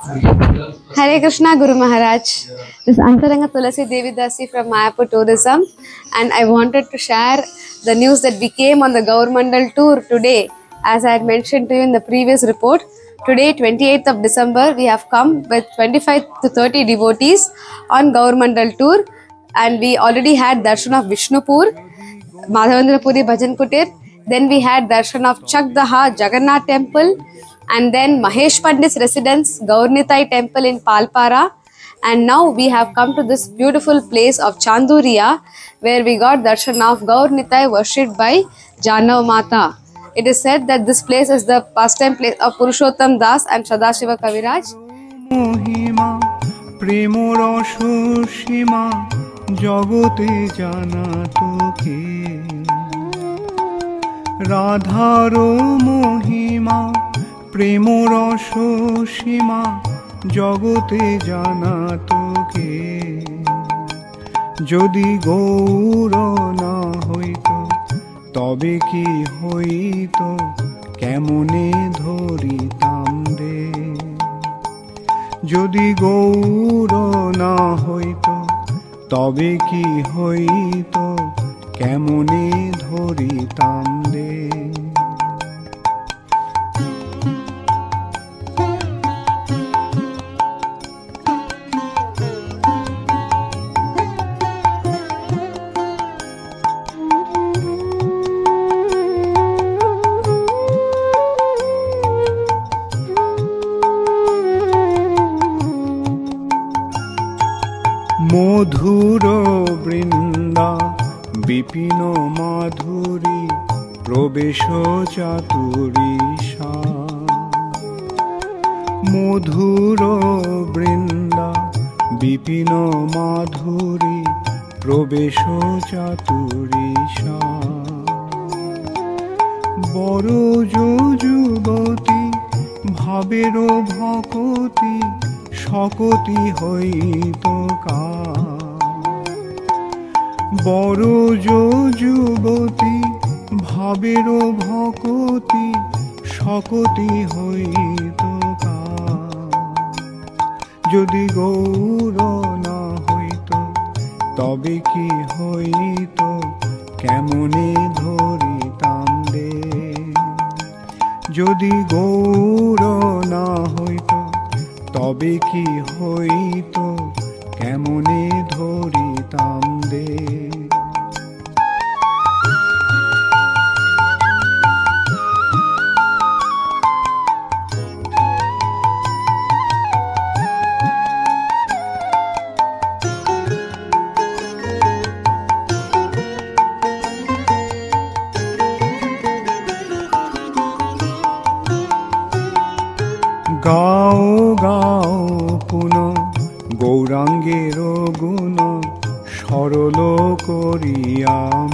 Hare Krishna Guru Maharaj. This is Antaranga Tulasi Devi Dasi from Mayapur Tourism, and I wanted to share the news that we came on the governmental tour today. As I had mentioned to you in the previous report, today 28th of December we have come with 25 to 30 devotees on governmental tour, and we already had darshan of Vishnupur, Madhavendrapuri Bhajan Kutir, then we had darshan of Chakdaha Jagannath Temple, and then Mahesh Pandit's residence, Gaurnitai Temple in Palpara. And now we have come to this beautiful place of Chanduriya, where we got darshan of Gaurnitai worshipped by Janav Mata. It is said that this place is the pastime place of Purushottam Das and Sadashiva Kaviraj. প্রেম রস সীমা জগতে জানা তোকে যদি গৌর না হইতো তবে কি হইতো কেমনে ধরিতাম রে যদি গৌর না হইতো তবে কি হইতো কেমনে ধরিতাম রে মধুর বৃন্দা বিপিন মাধুরী প্রবেশ চাতুরীশা মধুর বৃন্দা বিপিন মাধুরী প্রবেশ চাতুরীশা বড় যুবতী ভাবের ভকতি সকতি হইত বড় যুবতী ভাবের ভকতি সকতি হইত যদি গৌর না হইত তবে কি হইত কেমনে ধরিতাম রে যদি গৌর না হইত তবে কি হইত কেমনে ধরিতাম রে গাও গাও পুন গৌরাঙ্গের গুণ সরল করিয়াম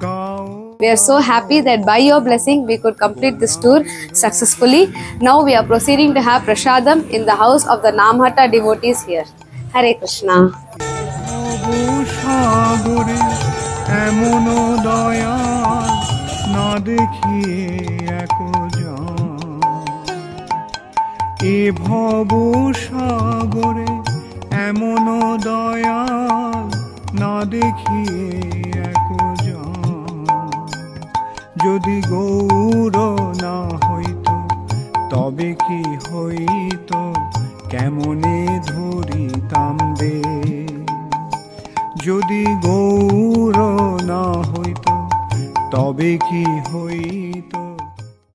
গাও We are so happy that by your blessing we could complete this tour successfully. Now we are proceeding to have prasadam in the house of the Namhatta devotees here. Hare Krishna. সাগরে এমন দয়া না দেখিয়ে এক এ ভব সাগরে এমন দয়া না দেখিয়ে এক যদি গৌর না হইত তবে কি হইত কেমনে ধরিতাম রে যদি গৌর না হইত তবে কি হইত